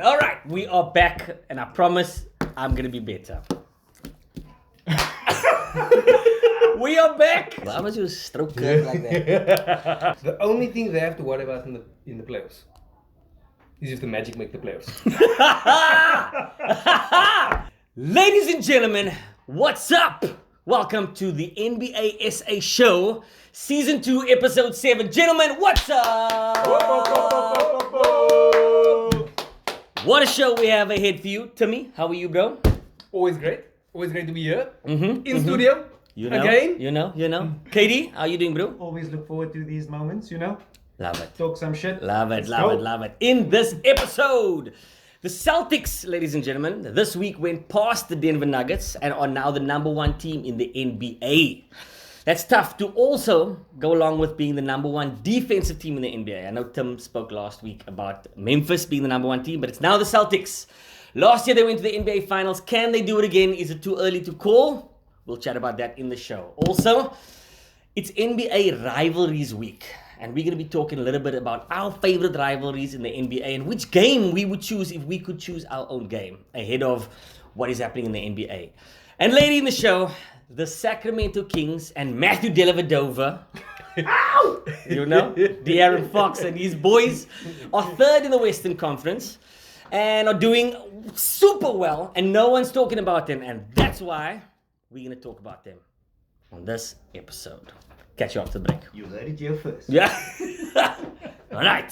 All right, we are back, and I promise I'm gonna be better. We are back. Why was you stroke curve like that? The only thing they have to worry about in the playoffs is if the Magic make the playoffs. Ladies and gentlemen, what's up? Welcome to the NBA SA Show, Season 2, Episode 7. Gentlemen, what's up? What a show we have ahead for you. Timmy, how are you, bro? Always great to be here. In studio. You know, again. You know. Katie, how you doing, bro? Always look forward to these moments, you know? Love it. Talk some shit. Love it. Let's go. In this episode, the Celtics, ladies and gentlemen, this week went past the Denver Nuggets and are now the number one team in the NBA. That's tough to also go along with being the number one defensive team in the NBA. I know Tim spoke last week about Memphis being the number one team, but it's now the Celtics. Last year they went to the NBA Finals. Can they do it again? Is it too early to call? We'll chat about that in the show. Also, it's NBA Rivalries week. And we're going to be talking a little bit about our favorite rivalries in the NBA and which game we would choose if we could choose our own game ahead of what is happening in the NBA. And later in the show, the Sacramento Kings and Matthew Dellavedova, you know, De-Arron Fox and his boys are third in the Western Conference and are doing super well and no one's talking about them. And that's why we're going to talk about them on this episode. Catch you after the break. You heard it here first. Yeah. All right.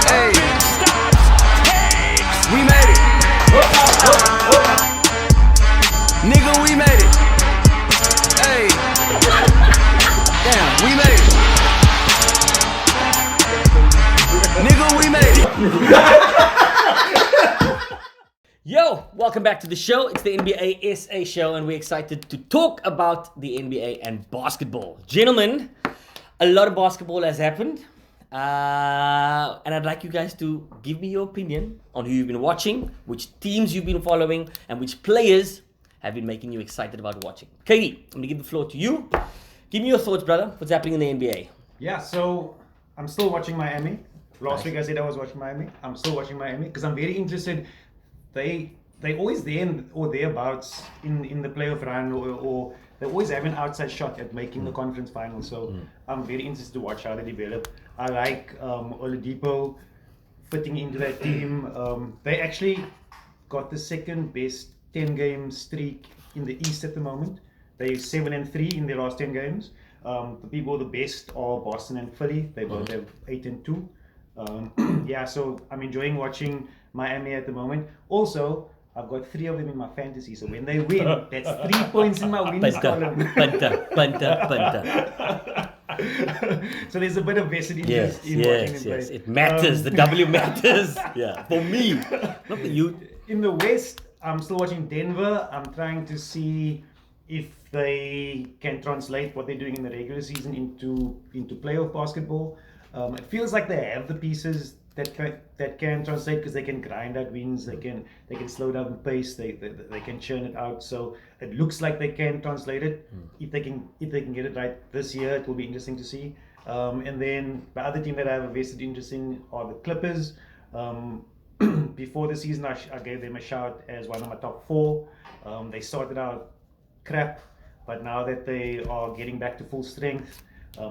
Hey, we made it. Nigga, we made it. Hey, damn, we made it. Nigga, we made it. Yo, welcome back to the show. It's the NBA SA show, and we're excited to talk about the NBA and basketball. Gentlemen, a lot of basketball has happened, and I'd like you guys to give me your opinion on who you've been watching, which teams you've been following, and which players have been making you excited about watching. Katie, I'm going to give the floor to you. Give me your thoughts, brother. What's happening in the NBA? Yeah, so I'm still watching Miami. Last week I said I was watching Miami. I'm still watching Miami because I'm very interested. They always there or thereabouts in the playoff run or they always have an outside shot at making the conference final. So I'm very interested to watch how they develop. I like Oladipo fitting into that team. They actually got the second best 10-game streak in the East at the moment. They're 7-3 in their last 10 games. The people the best are Boston and Philly. They both have 8-2. Yeah, so I'm enjoying watching Miami at the moment. Also, I've got 3 of them in my fantasy, so when they win, that's 3 points in my wins column. Punter. So there's a bit of vested interest in watching them play. It matters. The W matters. Yeah, for me, not for you. In the West, I'm still watching Denver. I'm trying to see if they can translate what they're doing in the regular season into playoff basketball. It feels like they have the pieces that can translate because they can grind out wins, they can slow down the pace, they can churn it out. So it looks like they can translate it. If they can get it right this year, it will be interesting to see. And then the other team that I have a vested interest in are the Clippers. Before the season, I gave them a shout as one of my top 4. They started out crap, but now that they are getting back to full strength,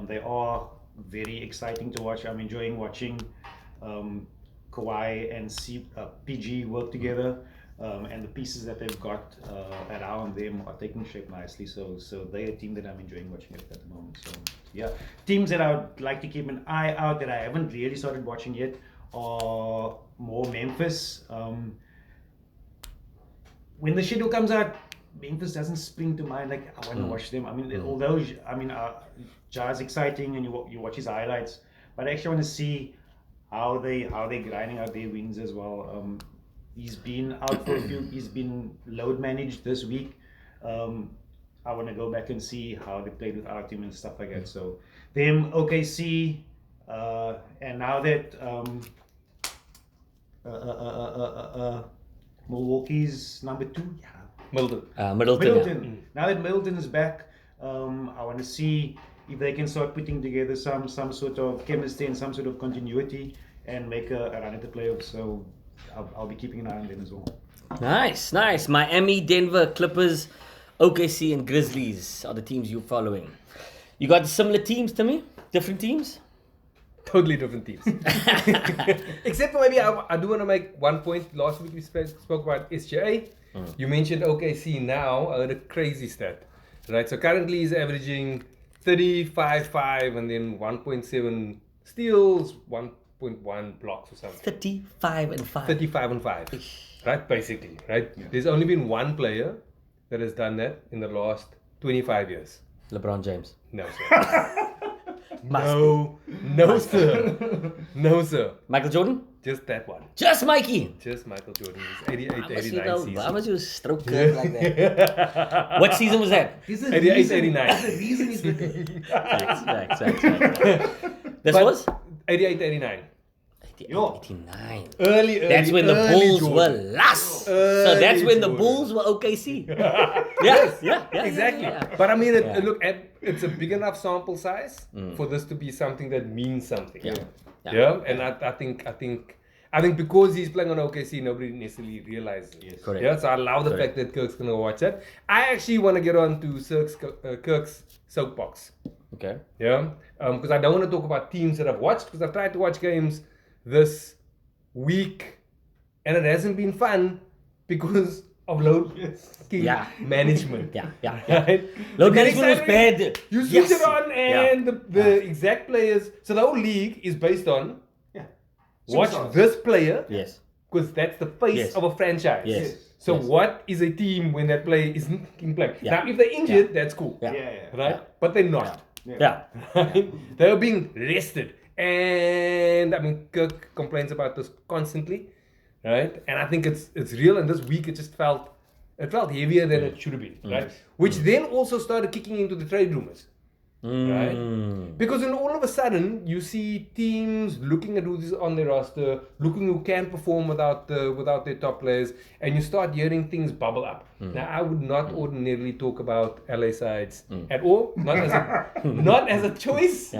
they are very exciting to watch. I'm enjoying watching Kawhi and PG work together, and the pieces that they've got around them are taking shape nicely. So they're a team that I'm enjoying watching at the moment. So yeah, teams that I would like to keep an eye out that I haven't really started watching yet are more Memphis. When the schedule comes out, Memphis doesn't spring to mind like I want to watch them. I mean, although Ja's exciting and you watch his highlights, but I actually want to see how they're grinding out their wins as well. He's been out for a few. He's been load managed this week. I want to go back and see how they played without him and stuff like that. So them OKC, and now that Milwaukee's number 2, Middleton. Now that Middleton is back, I want to see if they can start putting together some sort of chemistry and some sort of continuity and make a run at the playoffs. So I'll be keeping an eye on them as well. Nice, nice. Miami, Denver, Clippers, OKC, and Grizzlies are the teams you're following. You got similar teams to me? Different teams? Totally different teams. Except for maybe I do want to make one point. Last week we spoke about SGA. You mentioned OKC now. I heard a crazy stat. Right, so currently he's averaging 35-5 and then 1.7 steals, 1.1 blocks or something. 35 and 5. 35 and 5. Right, basically. Right? Yeah. There's only been one player that has done that in the last 25 years. LeBron James. No, sir. No, sir. No, sir. Michael Jordan? Just that one. Just Mikey. Just Michael Jordan. His 88, 89 season. Why was you stroke curve like that? What season was that? 88, 89. There's a reason he's the Facts. This But was? 88, 89. 89. Early, That's when the Bulls Jordan. were last. So that's when the Jordan. Bulls were OKC. yeah, Exactly. yeah. But I mean, look, it's a big enough sample size for this to be something that means something. Yeah. And I think because he's playing on OKC, nobody necessarily realizes it. Yes. Correct. Yeah, so I love the fact that Kirk's gonna watch it. I actually want to get on to Kirk's soapbox. Okay. Yeah, because I don't want to talk about teams that I've watched, because I've tried to watch games this week and it hasn't been fun because of load management. Yeah. Right? Load management was bad. You switch it on and the exact players. So the whole league is based on watch Superstars. this player Yes. because that's the face of a franchise. Yes. So Yes. what is a team when that player isn't in play? Yeah. Now if they're injured, that's cool. Yeah. Right? Yeah. But they're not. Yeah. They're being rested. And I mean, Kirk complains about this constantly, right? And I think it's real. And this week it felt heavier than it should have been, right? Which then also started kicking into the trade rumors, right? Because then all of a sudden you see teams looking at who's on their roster, looking who can perform without their top players, and you start hearing things bubble up. Now I would not ordinarily talk about LA sides at all, not as a choice,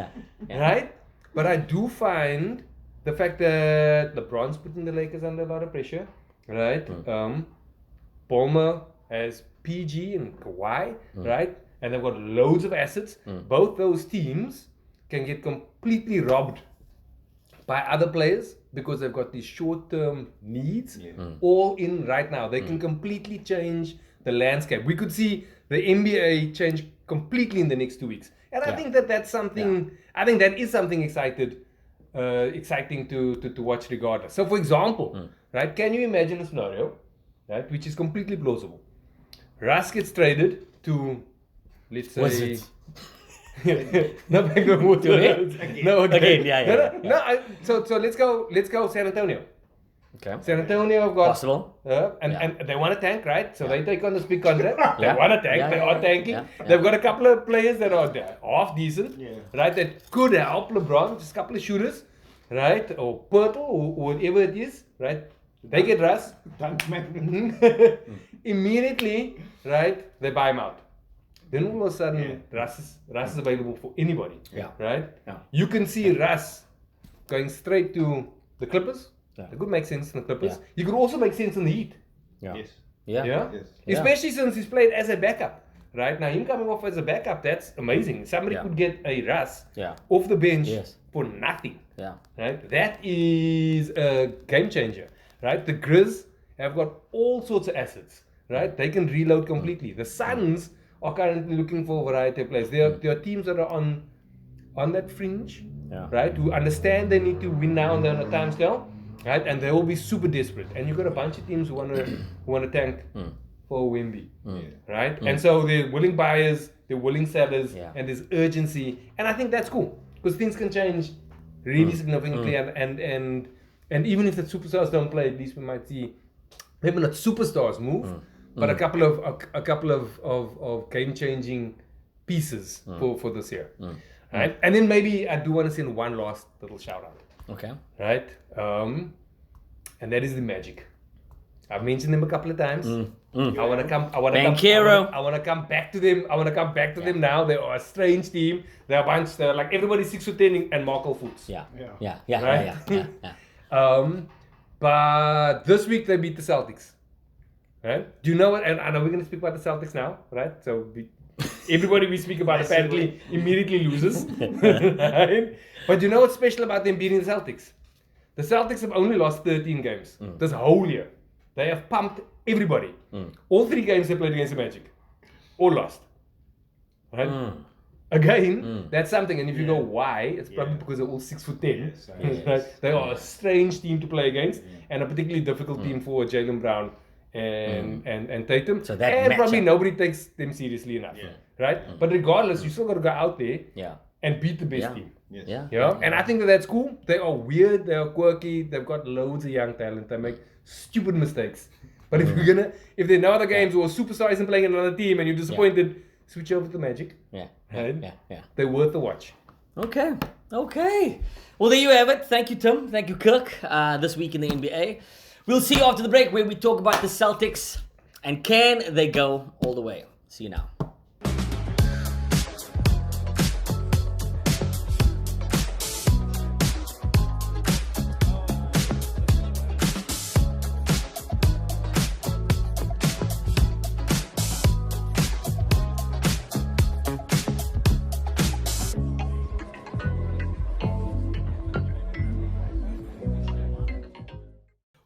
right? But I do find the fact that LeBron's putting the Lakers under a lot of pressure, right? Ballmer has PG and Kawhi, right? And they've got loads of assets. Both those teams can get completely robbed by other players because they've got these short-term needs all in right now. They can completely change the landscape. We could see the NBA change completely in the next 2 weeks. And I think that's something, I think that is something exciting to watch regardless. So for example, right, can you imagine a scenario, right, which is completely plausible? Russ gets traded to, let's say... no, back no more to it. No, okay. No, so let's go San Antonio. Okay. San Antonio have got Possible. and they want to tank, right? So they take on this big contract. They want to tank. They are tanking. Yeah. They've got a couple of players that are half decent, right? That could help LeBron, just a couple of shooters, right? Or Pirtle or whatever it is, right? They get Russ. Immediately, right? They buy him out. Then all of a sudden, Russ is available for anybody, right? Yeah. You can see Russ going straight to the Clippers. It could make sense in the Clippers. You could also make sense in the Heat. Yes. Yeah. Especially since he's played as a backup. Right now, him coming off as a backup, that's amazing. Somebody could get a Russ off the bench for nothing. Yeah. Right? That is a game changer. Right? The Grizz have got all sorts of assets. Right? They can reload completely. The Suns are currently looking for a variety of players. There are teams that are on that fringe, right? Who understand they need to win now and then on a time scale. Right, and they will be super desperate, and you've got a bunch of teams who want to tank for Wemby, right? And so they're willing buyers, they're willing sellers, and there's urgency, and I think that's cool because things can change really significantly, and even if the superstars don't play, at least we might see maybe not superstars move, but a couple of game changing pieces for this year, right? And then maybe I do want to send one last little shout out. Okay. Right? And that is the Magic. I've mentioned them a couple of times. I want to come. I want Banchero. to come back to them. I want to come back to them now. They are a strange team. They're a bunch. They're like everybody's 6'10" and Markel Fultz. Yeah. But this week they beat the Celtics. Right? Do you know what? And I know we're going to speak about the Celtics now, right? So everybody we speak about apparently immediately loses. Right? But you know what's special about them beating the Celtics? The Celtics have only lost 13 games this whole year. They have pumped everybody. All 3 games they played against the Magic. All lost. Right? Again, that's something. And if you go why, it's probably because they're all 6'10". Right? They are a strange team to play against and a particularly difficult team for Jaylen Brown and Tatum. So that and probably matchup. nobody takes them seriously enough. Right? But regardless, you still got to go out there and beat the best team. Yeah. And I think that's cool. They are weird, they are quirky, they've got loads of young talent, they make stupid mistakes. But if there are no other games or a superstar isn't playing in another team and you're disappointed, switch over to the Magic. Yeah. They're worth the watch. Okay. Well, there you have it. Thank you, Tim. Thank you, Kirk. This week in the NBA. We'll see you after the break where we talk about the Celtics and can they go all the way. See you now.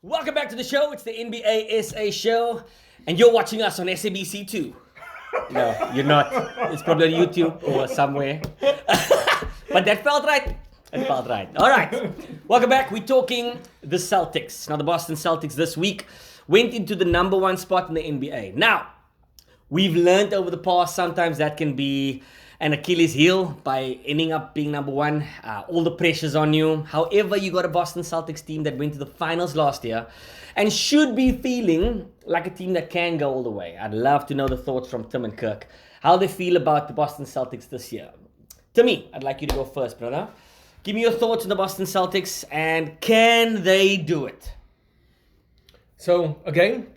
Welcome back to the show. It's the NBA SA show, and you're watching us on SABC 2. No, you're not. It's probably on YouTube or somewhere. But that felt right. All right. Welcome back. We're talking the Celtics. Now, the Boston Celtics this week went into the number 1 spot in the NBA. Now, we've learned over the past sometimes that can be an Achilles heel by ending up being number 1. All the pressure's on you. However, you got a Boston Celtics team that went to the finals last year and should be feeling like a team that can go all the way. I'd love to know the thoughts from Tim and Kirk, how they feel about the Boston Celtics this year. Timmy, I'd like you to go first, brother. Give me your thoughts on the Boston Celtics and can they do it? So, again,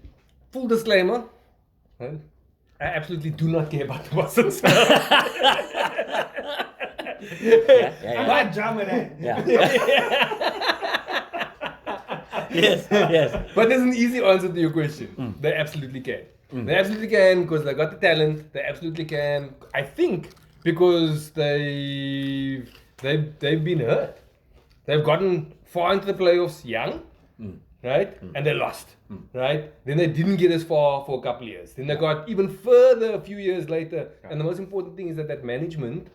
full disclaimer. Right? I absolutely do not care about the Boston Celtics. But jam it in. Yes. But there's an easy answer to your question. They absolutely can. They absolutely can because they got the talent. They absolutely can. I think because they've been hurt. They've gotten far into the playoffs young, right? And they lost, right? Then they didn't get as far for a couple of years. Then they got even further a few years later. And the most important thing is that management,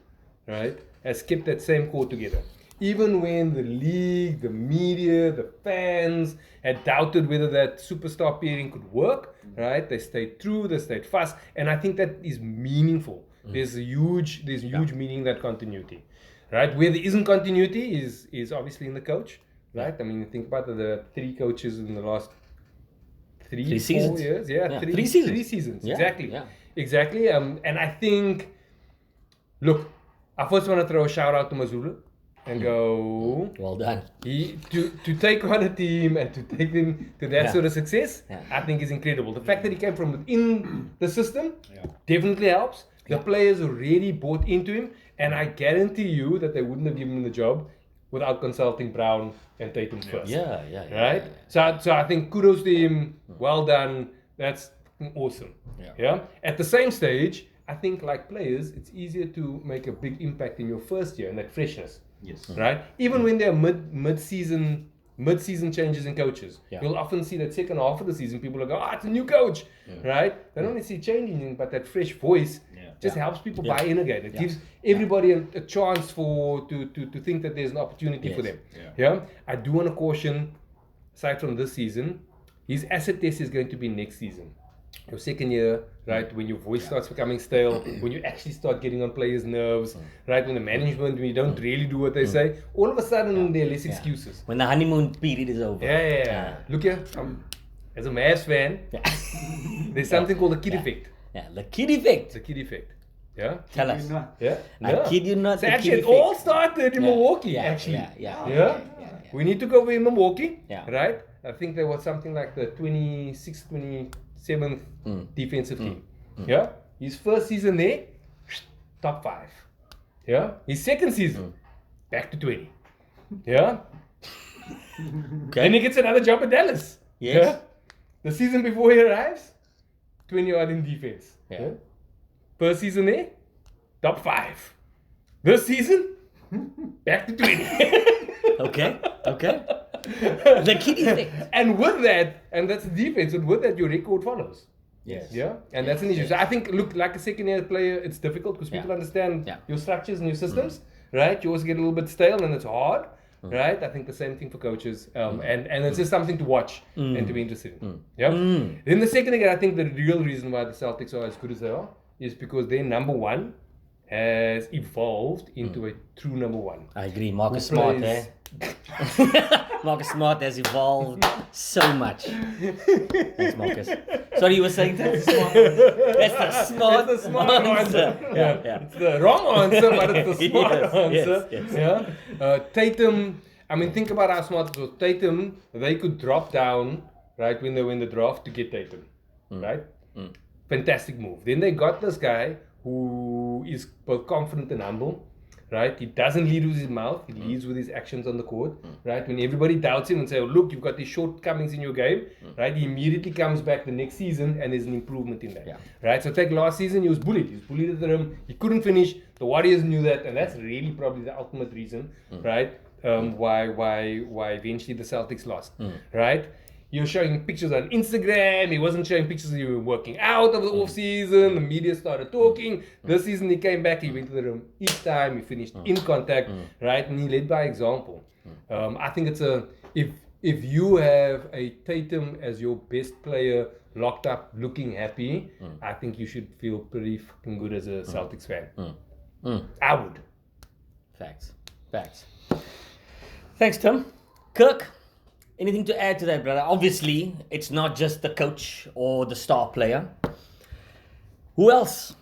right, has kept that same core together. Even when the league, the media, the fans had doubted whether that superstar pairing could work, right? They stayed true, they stayed fast, and I think that is meaningful. There's huge meaning in that continuity, right? Where there isn't continuity is obviously in the coach, right? I mean, you think about the 3 coaches in the last 3 seasons. 4 years, three seasons, exactly. And I think, look, I first want to throw a shout out to Mazzulla. And go, well done. To take on a team and to take them to that sort of success, I think is incredible. The fact that he came from within the system definitely helps. The players already bought into him, and I guarantee you that they wouldn't have given him the job without consulting Brown and Tatum first. Right? So I think kudos to him. Well done. That's awesome. Yeah. At the same stage, I think like players, it's easier to make a big impact in your first year and that freshness. Yes. Right? Even when there are mid-season changes in coaches, you'll often see that second half of the season, people will go, it's a new coach, right? They don't need to see changing, but that fresh voice just helps people buy in again. It gives everybody a chance to think that there's an opportunity for them. Yeah. I do want to caution, aside from this season, his asset test is going to be next season. Your second year, right, when your voice starts becoming stale, when you actually start getting on players' nerves, right, when the management, when you don't really do what they say, all of a sudden there are less excuses. When the honeymoon period is over. Look here, as a Mavs fan, there's something called the kid effect. The kid effect. The kid effect. Yeah? Tell us. I kid you not. So actually, it all started in Milwaukee, Yeah. We need to go over in Milwaukee, right? I think there was something like the 26th, 27th defensive team. Yeah, his first season there, top 5. Yeah, his second season, back to 20. Yeah. Okay. Then he gets another job at Dallas. Yes. Yeah? The season before he arrives, 20 odd in defense. Yeah. First season there, top 5. This season, back to 20. Okay. The kid is there. And with that, and that's the defense, and with that, your record follows. Yes. Yeah, and that's an issue. So I think, look, like a second year player, it's difficult because people understand your structures and your systems, right? You also get a little bit stale and it's hard, right? I think the same thing for coaches, and it's just something to watch and to be interested in. Yeah. Then the second thing, I think the real reason why the Celtics are as good as they are is because their number one has evolved into a true number one. I agree. Marcus Who Smart, plays- Marcus Smart has evolved so much. Thanks, Marcus. Sorry, you were saying that? That's the smart, It's the smart answer. Yeah. It's the wrong answer, but it's the smart answer. Yes. Yeah. Tatum, I mean, think about how smart it was. Tatum, they could drop down, right, when they win the draft to get Tatum, right? Fantastic move. Then they got this guy who is both confident and humble, right? He doesn't lead with his mouth, he leads with his actions on the court, right? When everybody doubts him and say, oh, look, you've got these shortcomings in your game, right? He immediately comes back the next season and there's an improvement in that, right? So take last season, he was bullied at the rim, he couldn't finish, the Warriors knew that, and that's really probably the ultimate reason, right? Why eventually the Celtics lost, right? You're showing pictures on Instagram. He wasn't showing pictures of you working out over the off season. The media started talking. This season he came back. He went to the room each time. He finished in contact, right? And he led by example. I think it's if you have a Tatum as your best player locked up, looking happy, I think you should feel pretty fucking good as a Celtics fan. I would. Facts. Thanks, Tim. Kirk, anything to add to that, brother? Obviously, it's not just the coach or the star player. Who else?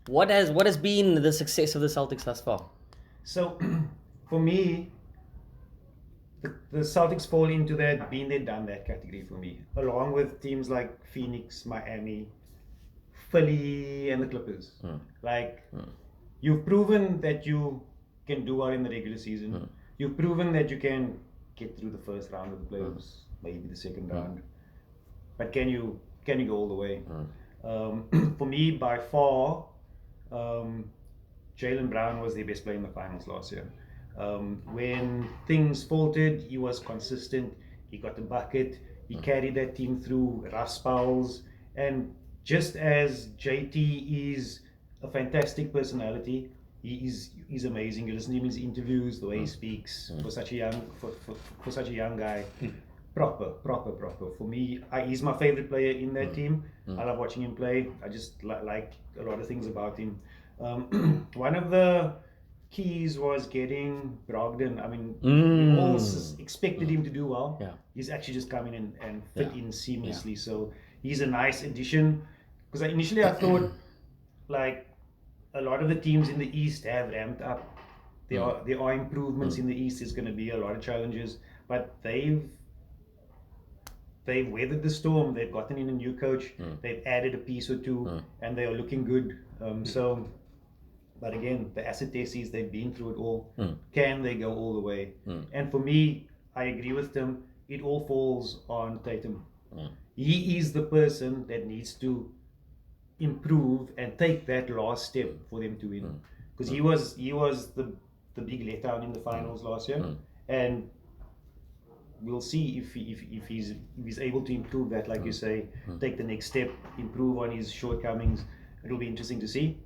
What has been the success of the Celtics thus far? So, for me, the Celtics fall into that been there, done that category for me, along with teams like Phoenix, Miami, Philly, and the Clippers. You've proven that you can do well in the regular season. You've proven that you can get through the first round of the playoffs, maybe the second round. But can you go all the way? For me, by far, Jaylen Brown was the best player in the finals last year. When things faltered, he was consistent. He got the bucket. He carried that team through rough spells. And just as JT is a fantastic personality, he's amazing. You listen to him in his interviews, the way he speaks for such a young guy. Proper. For me, he's my favorite player in that team. I love watching him play. I just like a lot of things about him. One of the keys was getting Brogdon. I mean, we all expected him to do well. Yeah. He's actually just come in and fit in seamlessly. So he's a nice addition. Because initially I thought, like, a lot of the teams in the East have ramped up. There are improvements in the East. There's going to be a lot of challenges, but they've weathered the storm. They've gotten in a new coach. They've added a piece or two, and they are looking good. But again, the acid testies, they've been through it all. Can they go all the way? And for me, I agree with them. It all falls on Tatum. He is the person that needs to improve and take that last step for them to win, because he was the big letdown in the finals last year, and we'll see if he's able to improve that, like you say, take the next step, improve on his shortcomings. It'll be interesting to see.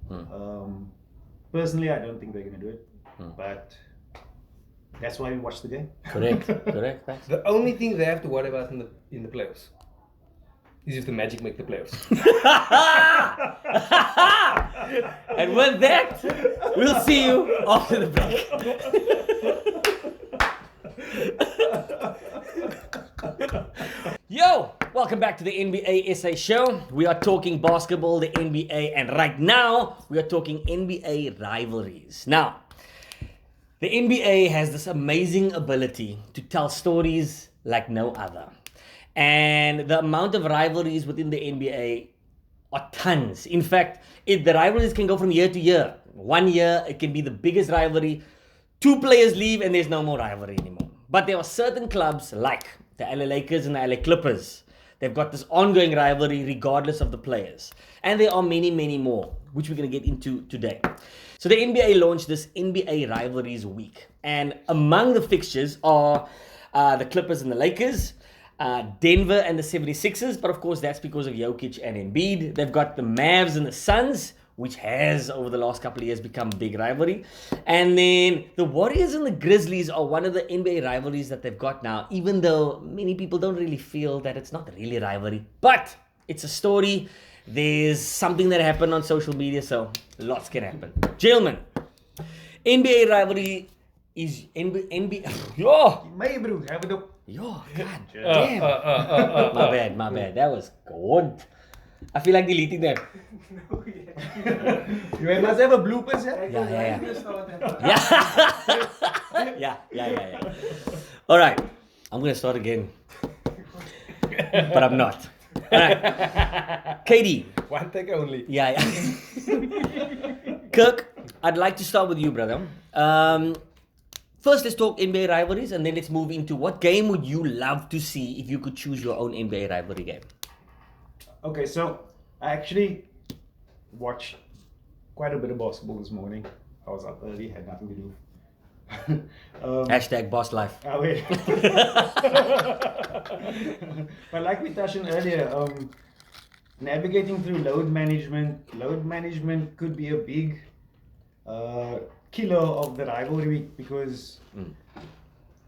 Personally, I don't think they're going to do it, but that's why we watch the game. Correct. Thanks. The only thing they have to worry about in the playoffs is if the Magic make the playoffs. And with that, we'll see you after the break. Yo, welcome back to the NBA SA show. We are talking basketball, the NBA, and right now we are talking NBA rivalries. Now, the NBA has this amazing ability to tell stories like no other. And the amount of rivalries within the NBA are tons. In fact, the rivalries can go from year to year. 1 year, it can be the biggest rivalry. 2 players leave and there's no more rivalry anymore. But there are certain clubs like the LA Lakers and the LA Clippers. They've got this ongoing rivalry regardless of the players. And there are many, many more, which we're going to get into today. So the NBA launched this NBA Rivalries Week. And among the fixtures are the Clippers and the Lakers, Denver and the 76ers. But of course, that's because of Jokic and Embid. They've got the Mavs and the Suns, which has, over the last couple of years, become a big rivalry. And then the Warriors and the Grizzlies are one of the NBA rivalries that they've got now, even though many people don't really feel that it's not really a rivalry. But it's a story. There's something that happened on social media, so lots can happen. Gentlemen, NBA rivalry is NBA. Yo! May bro, have it up. Yo, god damn. My bad. That was good. I feel like deleting that. You must have a bloopers, Yeah. All right, I'm gonna start again, but I'm not. All right, KD. One take only. Yeah. Kirk, I'd like to start with you, brother. First, let's talk NBA rivalries, and then let's move into what game would you love to see if you could choose your own NBA rivalry game. Okay, so I actually watched quite a bit of basketball this morning. I was up early, had nothing to do. Hashtag boss life. Oh, wait. But like we touched on earlier, navigating through load management could be a big killer of the rivalry week because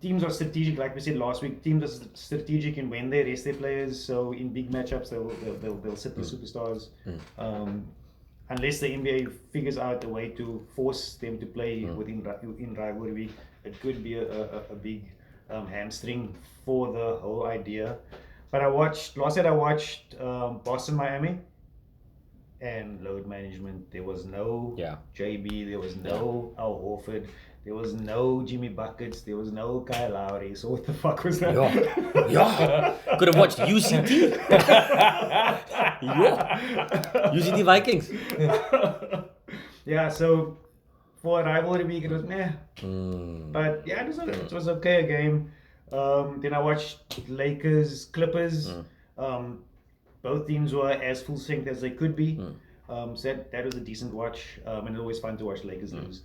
teams are strategic, like we said last week. Teams are strategic in when they rest their players. So in big matchups, they'll sit the superstars. Unless the NBA figures out a way to force them to play in rivalry week, it could be a big hamstring for the whole idea. But last night I watched Boston Miami. And load management, there was no JB, there was no Al Horford, there was no Jimmy Buckets, there was no Kyle Lowry. So what the fuck was that? Yeah. Could have watched UCT. UCT Vikings. Yeah, so for rivalry week it was meh. But yeah, it was okay a game. Then I watched Lakers, Clippers. Both teams were as full strength as they could be. So that was a decent watch. And it's always fun to watch Lakers lose.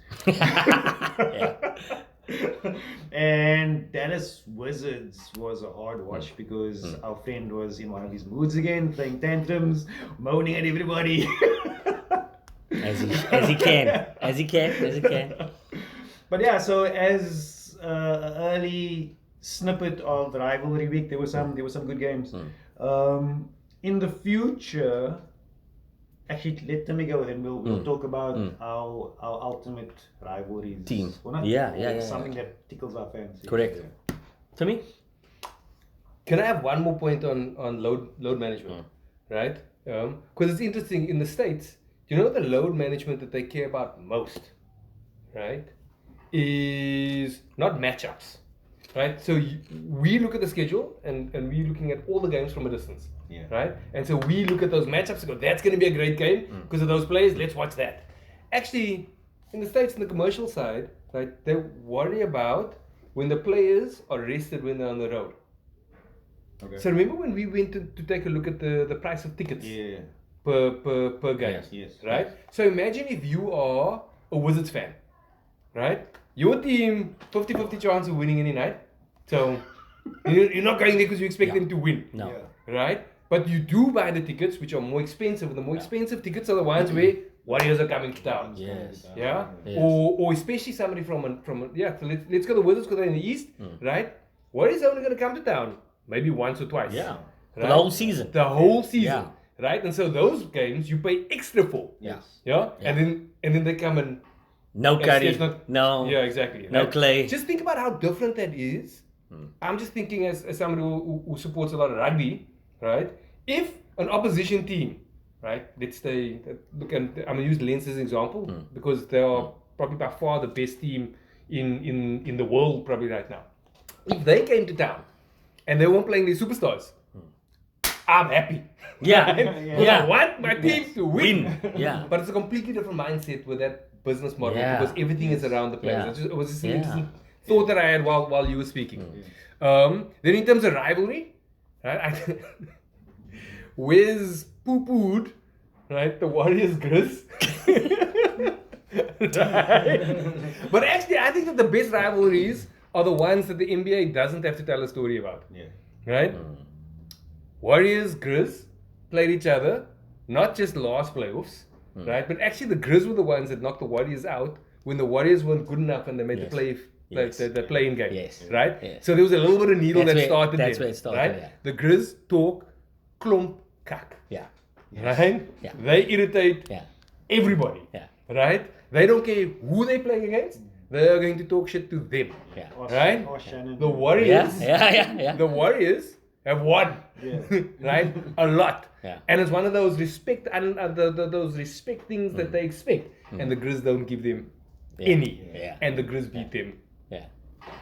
And Dallas Wizards was a hard watch because our friend was in one of his moods again, playing tantrums, moaning at everybody. As he can. But yeah, so as an early snippet of the rivalry week, there were some good games. In the future, actually, let me go then. We'll talk about our ultimate rivalries team. Something that tickles our fans. Correct. Timmy? Can I have one more point on load management, right? Because it's interesting in the States. You know the load management that they care about most, right? Is not matchups, right? So we look at the schedule and we're looking at all the games from a distance. Yeah. Right? And so we look at those matchups and go, that's going to be a great game because of those players. Let's watch that. Actually, in the States, in the commercial side, right, they worry about when the players are rested when they're on the road. Okay. So remember when we went to take a look at the price of tickets per game? Yes. Right? So imagine if you are a Wizards fan, right? Your team, 50-50 chance of winning any night. So you're not going there because you expect them to win. No. Yeah. Right? But you do buy the tickets, which are more expensive. And the more expensive tickets are the ones where Warriors are coming to town. Yes. Yeah? Yes. Or especially somebody from a so let's go to the Wizards because they're in the East, right? Warriors are only going to come to town maybe once or twice. Yeah. Right? For the whole season. The whole season. Yeah. Right? And so those games you pay extra for. Yeah. Yeah? Yeah. And then they come and No Curry. it's not- No. yeah, exactly. No Right? Clay. Just think about how different that is. I'm just thinking as somebody who supports a lot of rugby, right? If an opposition team, right? Let's say, look, I'm going to use Lens as an example because they are probably by far the best team in the world probably right now. If they came to town and they weren't playing their superstars, I'm happy. Yeah. Because Yeah. I want my team to win. Yeah. But it's a completely different mindset with that business model Yeah. because everything is around the players. Yeah. It was just an Yeah. interesting thought that I had while you were speaking. Then in terms of rivalry, right? Where's poo-pooed, right? The Warriors Grizz. Right? But actually, I think that the best rivalries are the ones that the NBA doesn't have to tell a story about. Yeah. Right? Warriors, Grizz played each other, not just last playoffs, right? But actually, the Grizz were the ones that knocked the Warriors out when the Warriors weren't good enough and they made Yes. the play-in game, Yes. right? Yes. So there was a little bit of needle That's that where- started that's there, where it started, right? yeah. The Grizz talk klomp kak, Yeah. right? Yeah. They irritate Yeah. everybody, Yeah. right? They don't care who they play against. They are going to talk shit to them, Yeah. right? Or Shannon. The Warriors, Yeah. the Warriors have won, Yeah. right? A lot, Yeah. and it's one of those respect and those respect things that they expect, and the Grizz don't give them any, Yeah. and the Grizz beat them. Yeah.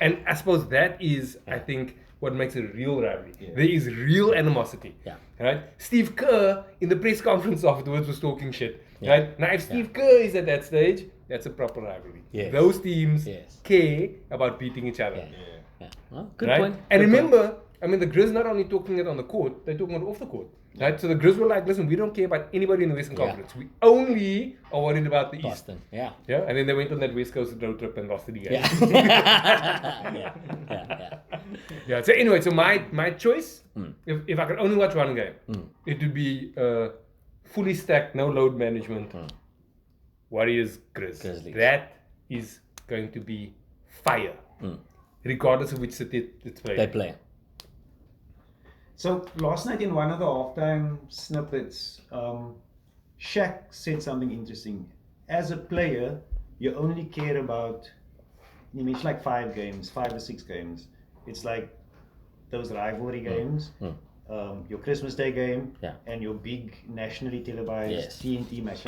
And I suppose that is, I think, what makes it a real rivalry. Yeah. There is real animosity. Yeah. Right? Steve Kerr in the press conference afterwards was talking shit. Yeah. Right? Now, if Steve Kerr is at that stage, that's a proper rivalry. Yes. Those teams Yes. care about beating each other. Yeah. Yeah. Well, good Right? point. And Good point. remember, I mean, the Grizz not only talking it on the court, they're talking it off the court. Right? So the Grizz were like, listen, we don't care about anybody in the Western Yeah. Conference. We only are worried about the East. Boston. Yeah. Yeah? And then they went on that West Coast road trip and lost the game. Yeah. yeah. Yeah. Yeah. So anyway, so my choice, if I could only watch one game, it would be fully stacked, no load management, Warriors Grizzlies. That is going to be fire, regardless of which city it's played. They play. So last night in one of the halftime snippets, Shaq said something interesting. As a player, you only care about, it's like 5 or 6 games. It's like those rivalry games, your Christmas Day game, Yeah. and your big nationally televised Yes. TNT match.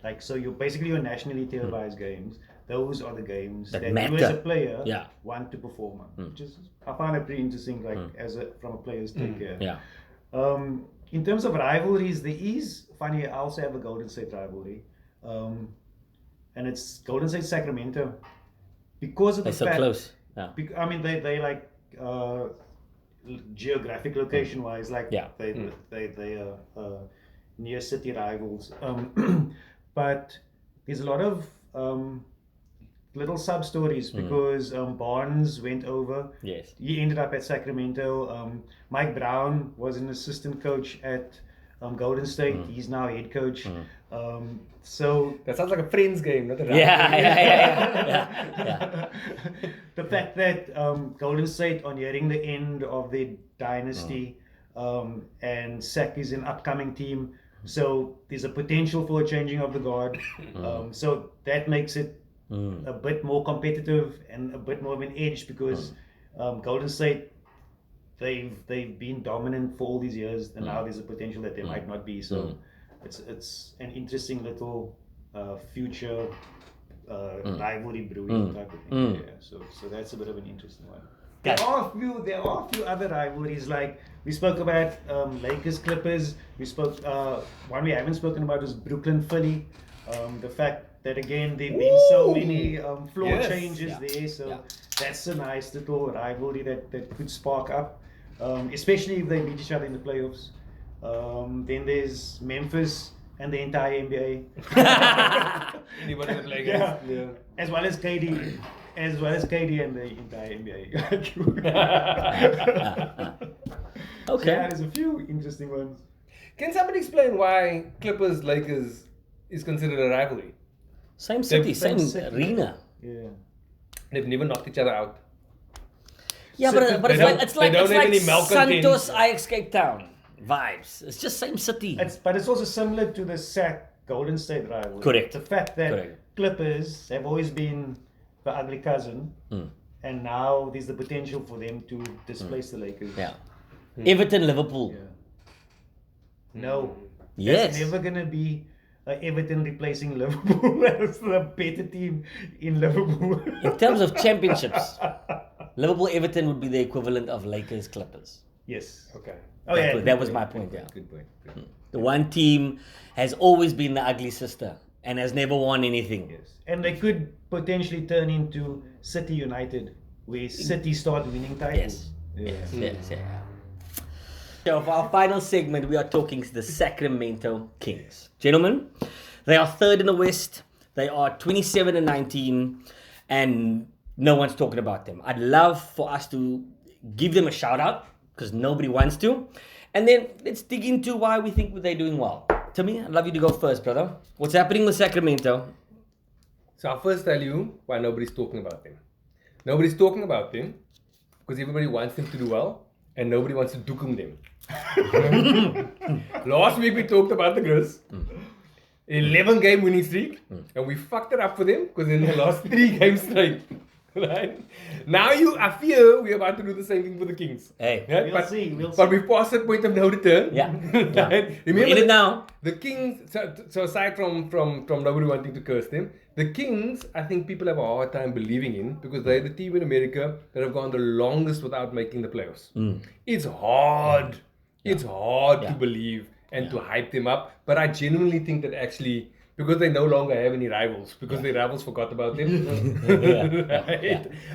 Like, so you're basically your nationally televised games. Those are the games That that you as a matter. player Yeah. want to perform on. Which is, I find it pretty interesting, like from a player's take here. Yeah. In terms of rivalries, there is funny. I also have a Golden State rivalry, and it's Golden State Sacramento because of They're the so fact. close. Yeah. I mean, they like geographic location wise, like Yeah. they are near city rivals. But there's a lot of little sub stories because Barnes went over. Yes. He ended up at Sacramento. Mike Brown was an assistant coach at Golden State. He's now head coach. So That sounds like a friends game, not a rivalry. Yeah. the fact that Golden State are nearing the end of their dynasty, and Sac is an upcoming team, so there's a potential for a changing of the guard. So that makes it a bit more competitive and a bit more of an edge because Golden State, they've been dominant for all these years, and now there's a potential that they might not be. So it's an interesting little future rivalry brewing type of thing. Yeah, so that's a bit of an interesting one. There are a few other rivalries, like we spoke about Lakers Clippers. We spoke one we haven't spoken about is Brooklyn Philly. The fact that again there've been so many floor Yes. changes Yeah. there, so Yeah. that's a nice little rivalry that could spark up, especially if they beat each other in the playoffs. Then there's Memphis and the entire NBA. Anybody that like Yeah. yeah. As well as KD and the entire NBA. Okay. Yeah, there's a few interesting ones. Can somebody explain why Clippers Lakers is considered a rivalry? Same city, Same same city. arena. Yeah. They've never knocked each other out. Yeah, So but they it's don't- like it's they like don't it's have like any malcontents. Santos Ajax Cape Town vibes. It's just same city. But it's also similar to the Sac Golden State rivalry. Correct. The fact that Correct. Clippers have always been the ugly cousin, and now there's the potential for them to displace the Lakers. Yeah. Everton, Liverpool. Yeah. No. Yes. There's never gonna be Everton replacing Liverpool as the better team in Liverpool. In terms of championships, Liverpool Everton would be the equivalent of Lakers Clippers. Yes. Okay. Oh yeah. That was my point, yeah. Good point. Good point. The one team has always been the ugly sister and has never won anything. Yes. And they could potentially turn into City United, where City start winning titles. Yes. Yes. Yeah. So for our final segment, we are talking to the Sacramento Kings. Gentlemen, they are third in the West. They are 27 and 19, and no one's talking about them. I'd love for us to give them a shout out because nobody wants to. And then let's dig into why we think they're doing well. Timmy, I'd love you to go first, brother. What's happening with Sacramento? So I'll first tell you why nobody's talking about them. Nobody's talking about them because everybody wants them to do well and nobody wants to dukum them. Last week we talked about the Grizz. 11 game winning streak and we fucked it up for them because in the last 3 games straight. Right? Now I fear we're about to do the same thing for the Kings. Hey. Right? We'll see. But we've passed that point of no return. Yeah. Right? We're in it now. The Kings, so aside from nobody wanting to curse them, the Kings, I think people have a hard time believing in because they're the team in America that have gone the longest without making the playoffs. It's hard. It's hard to believe and to hype them up. But I genuinely think that actually, because they no longer have any rivals, because their rivals forgot about them,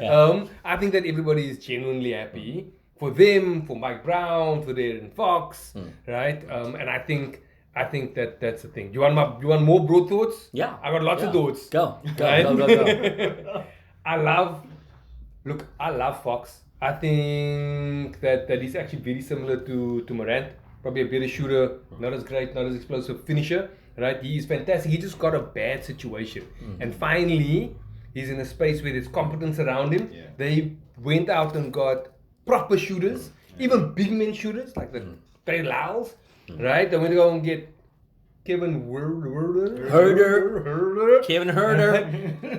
right? I think that everybody is genuinely happy for them, for Mike Brown, for De'Arron Fox, right? And I think that's the thing. You want more broad thoughts? Yeah. I got lots of thoughts. Go. Right? Go. I love Fox. I think that he's actually very similar to Morant. Probably a better shooter, not as great, not as explosive finisher. Right? He is fantastic. He just got a bad situation. And finally, he's in a space where there's competence around him. Yeah. They went out and got proper shooters, even big men shooters like the Trey Lyles. Right? They went to go and get Kevin Herder. Kevin Herder.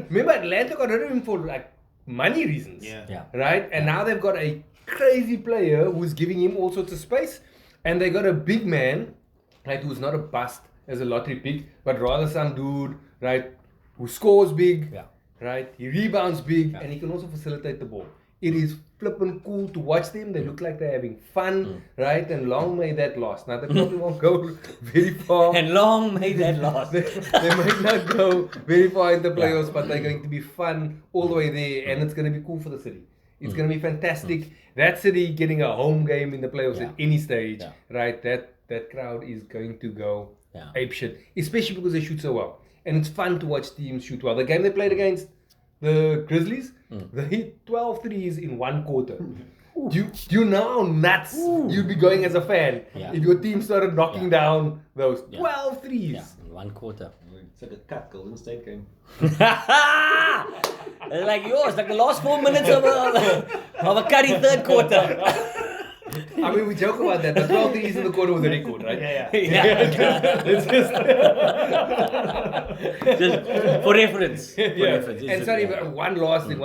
Remember, Atlanta got rid of him for like money reasons. Yeah. Right? And now they've got a crazy player who's giving him all sorts of space. And they got a big man, right, who's not a bust as a lottery pick, but rather some dude, right, who scores big, right, he rebounds big, and he can also facilitate the ball. It is flippin' cool to watch them. They look like they're having fun, right, and long may that last. Now, they probably won't go very far. And long may that last. They might not go very far in the playoffs, but they're going to be fun all the way there, and it's going to be cool for the city. It's going to be fantastic. That city getting a home game in the playoffs at any stage, right? That crowd is going to go ape shit, especially because they shoot so well. And it's fun to watch teams shoot well. The game they played against the Grizzlies, they hit 12 threes in 1 quarter. Do you know how nuts you'd be going as a fan if your team started knocking down those 12 threes? Yeah, in 1 quarter. It's like a cut Golden State game. Like yours, like the last 4 minutes of a Curry third quarter. I mean, we joke about that. The 12 threes in the quarter was a record, right? Yeah. It's just... Just for reference. And sorry, but one last thing,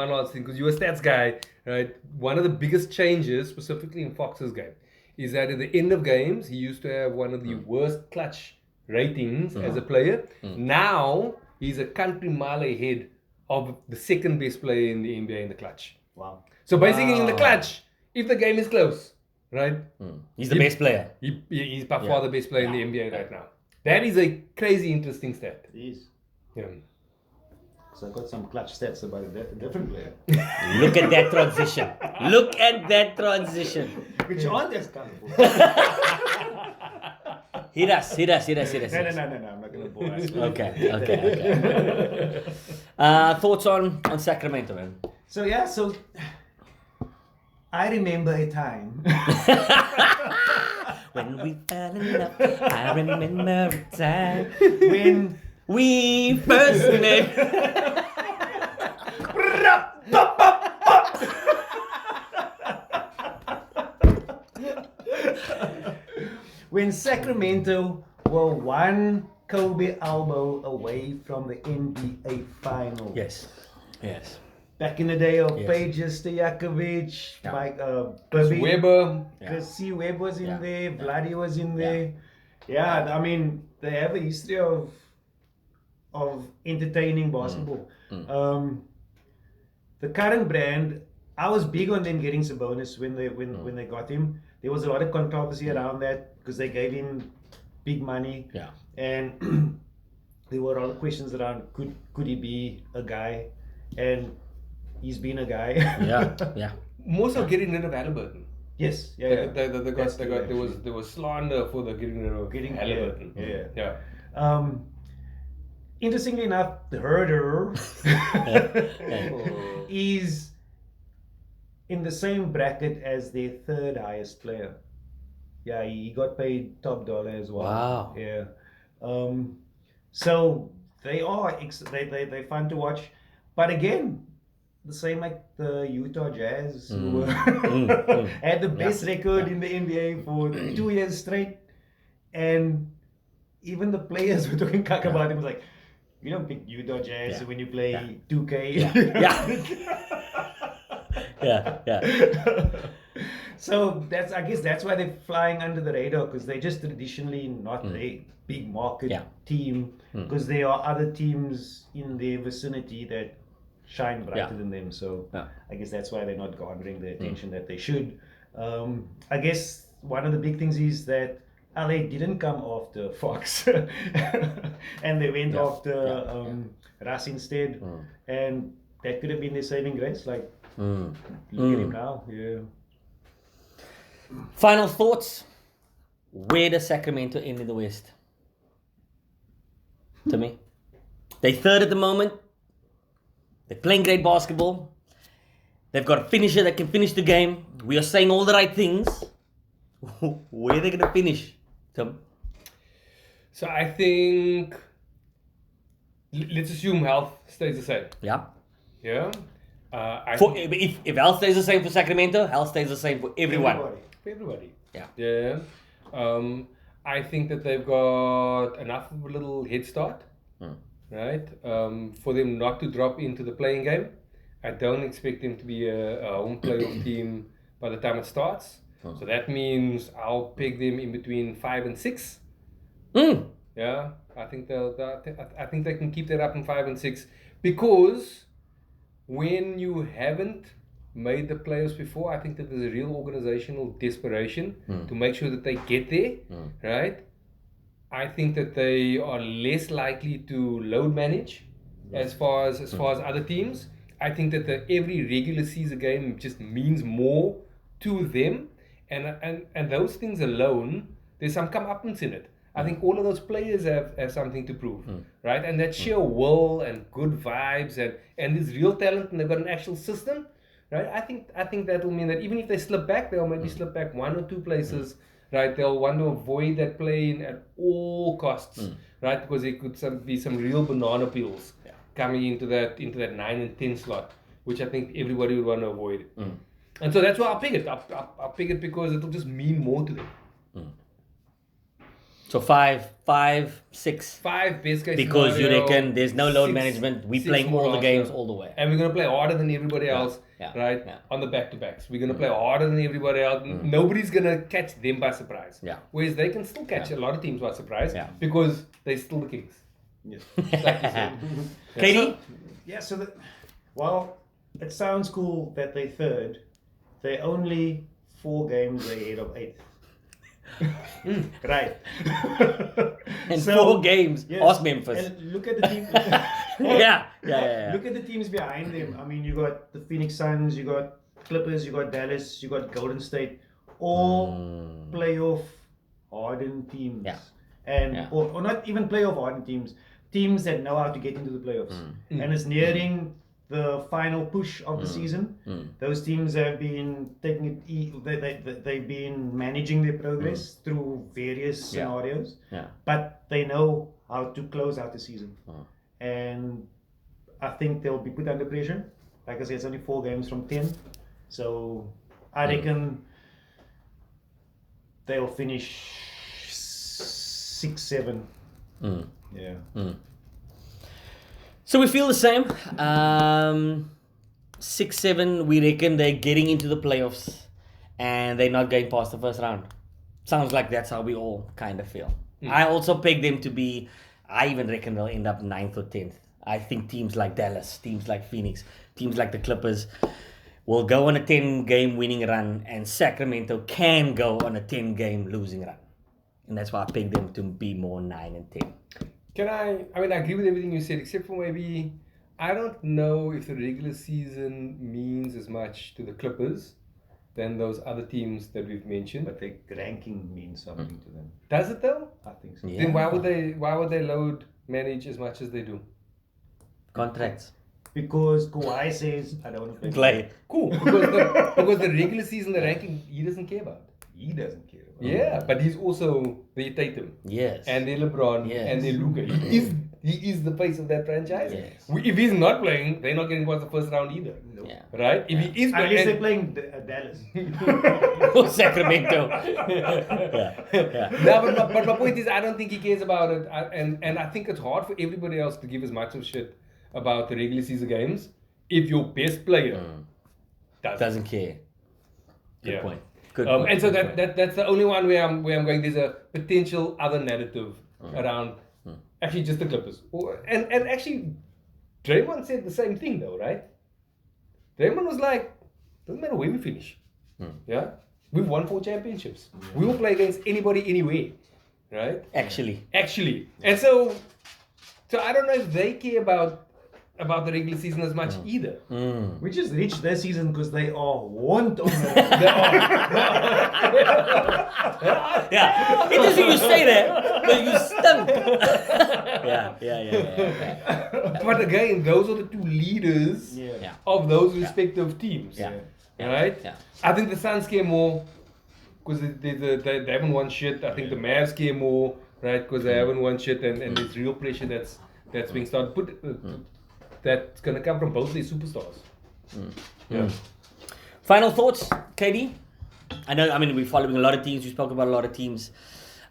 because you're a stats guy, right? One of the biggest changes, specifically in Fox's game, is that at the end of games, he used to have one of the worst clutch ratings as a player. Now, he's a country mile ahead of the second best player in the NBA in the clutch. Wow. So basically in the clutch, if the game is close, right? He's the best player. He's by far the best player in the NBA right now. That is a crazy interesting stat. It is. Yeah. So I got some clutch stats about a different player. Look at that transition. Look at that transition. Which aren't as colorful. Hit us. No, I'm not going to bore us. Okay. Thoughts on Sacramento, man? So I remember a time When we fell in love, I remember a time when we first met. when Sacramento were one Kobe elbow away from the NBA final. Yes. Back in the day of Yes. Pages, Stojakovic, Yeah. like Weber. C. Webb was in Yeah. there, Vladdy was in there. Yeah, I mean, they have a history of entertaining basketball. The current brand, I was big on them getting Sabonis when they got him. there was a lot of controversy around that because they gave him big money. Yeah. And there were a lot of questions around could he be a guy, and he's been a guy. Yeah. Yeah. More so getting rid of Halliburton. Yes. Yeah. There was slander for the getting rid of Halliburton. Yeah. Interestingly enough, the herder is in the same bracket as their third highest player. Yeah, he got paid top dollar as well. Wow. Yeah. So they are they're fun to watch, but again, the same like the Utah Jazz, who had the best record in the NBA for 2 years straight, and even the players were talking cack about him. It was like, you don't pick Utah Jazz when you play 2K. Yeah. So I guess that's why they're flying under the radar, because they're just traditionally not a big market team, because there are other teams in their vicinity that shine brighter than them. So I guess that's why they're not garnering the attention that they should. I guess one of the big things is that LA didn't come after Fox and they went after Russ instead, and that could have been their saving grace. Like, look at him now. Yeah. Final thoughts. Where does Sacramento end in the West? To me, they third at the moment. They're playing great basketball. They've got a finisher that can finish the game. We are saying all the right things. Where are they going to finish, Tim? So I think, let's assume health stays the same. Yeah. Yeah. If health stays the same for Sacramento, health stays the same for everyone. For everybody. Yeah. Yeah. I think that they've got enough of a little head start, right? For them not to drop into the playing game. I don't expect them to be a home playoff team by the time it starts. So that means I'll peg them in between 5 and 6. Yeah, I think I think they can keep that up in 5 and 6, because when you haven't made the playoffs before, I think that there's a real organizational desperation to make sure that they get there, right? I think that they are less likely to load manage as far as other teams. I think that every regular season game just means more to them, and those things alone, there's some comeuppance in it. I think all of those players have something to prove, right? And that sheer will and good vibes and this real talent, and they've got an actual system, right? I think that will mean that even if they slip back, they'll maybe slip back 1 or 2 places, right? They'll want to avoid that play-in at all costs, right? Because there could be some real banana peels coming into that 9 and 10 slot, which I think everybody would want to avoid. And so that's why I'll pick it. I'll pick it because it'll just mean more to them. So 5, 6. 5 best case Because scenario, you reckon there's no load 6 management. We're 6 playing more all the after. games all the way. And we're going to play harder than everybody else, right? Yeah. On the back-to-backs. We're going to play harder than everybody else. Nobody's going to catch them by surprise. Yeah. Whereas they can still catch a lot of teams by surprise because they're still the Kings. Yes. Like you said. Katie? So while it sounds cool that they're third, they're only 4 games ahead of 8th. Right. And 4 games. Yes. Ask Memphis. And look at the team. Yeah. Look at the teams behind them. I mean, you got the Phoenix Suns, you got Clippers, you got Dallas, you got Golden State, all playoff hardened teams. Yeah. And or not even playoff hardened teams that know how to get into the playoffs. And it's nearing the final push of the season. Those teams have been taking it. They've been managing their progress through various scenarios. But they know how to close out the season. And I think they'll be put under pressure. Like I said, it's only 4 games from 10. So I reckon they'll finish 6, 7. Yeah. So we feel the same. 6, 7, we reckon they're getting into the playoffs and they're not going past the first round. Sounds like that's how we all kind of feel. I also peg them to be, I even reckon they'll end up 9th or 10th. I think teams like Dallas, teams like Phoenix, teams like the Clippers will go on a 10-game winning run, and Sacramento can go on a 10-game losing run. And that's why I picked them to be more 9 and 10. I agree with everything you said, except for maybe, I don't know if the regular season means as much to the Clippers than those other teams that we've mentioned. But the ranking means something to them. Does it though? I think so. Yeah. Then why would they load manage as much as they do? Contracts. Because Kawhi says, I don't want to Play. Cool. Because the regular season, the ranking, he doesn't care about. He doesn't care about Yeah, but he's also the Tatum. Yes. And the LeBron. Yes. And the Luka. He is the face of that franchise. Yes. If he's not playing, they're not getting past the first round either. No. Yeah. Right? If he is At least they're playing. playing Dallas. Or Sacramento. yeah. No, but my point is, I don't think he cares about it. And I think it's hard for everybody else to give as much of shit about the regular season games if your best player Doesn't care. Good Yeah. point. Good point. And so Good point. that's the only one where I'm going. There's a potential other narrative around actually just the Clippers. And actually, Draymond said the same thing though, right? Draymond was like, doesn't matter where we finish. Yeah, we've won 4 championships. We will play against anybody, anywhere, right? Actually. And so I don't know if they care about the regular season as much either. We just reached their season because they are want on Yeah. Interesting you say that, but you stunk. Yeah. But again, those are the 2 leaders Yeah. of those respective teams. Yeah. Right? Yeah. I think the Suns care more because they haven't won shit. I think the Mavs care more, right? Because they haven't won shit, and there's real pressure that's being started. That's gonna come from both these superstars. Yeah. Final thoughts, KD? We're following a lot of teams. We spoke about a lot of teams.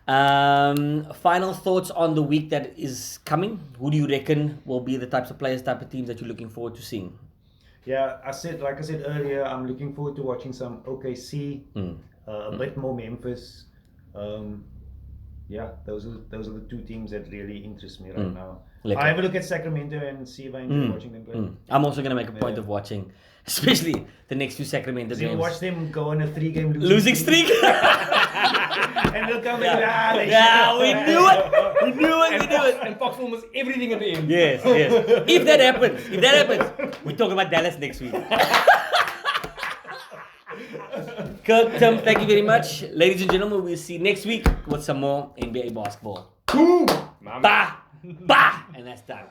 Final thoughts on the week that is coming. Who do you reckon will be the type of teams that you're looking forward to seeing? Yeah, like I said earlier, I'm looking forward to watching some OKC, a bit more Memphis. Those are the 2 teams that really interest me right now. Lekker. I have a look at Sacramento and see if I enjoy watching them play. I'm also going to make a point of watching, especially the next 2 Sacramento So games. you watch them go on a 3-game Losing streak. and they'll come and We knew it. And Fox almost everything at the end. Yes. If that happens, we talk about Dallas next week. Kirk, Tim, thank you very much. Ladies and gentlemen, we'll see you next week with some more NBA basketball. Boom! Bah! And that's done.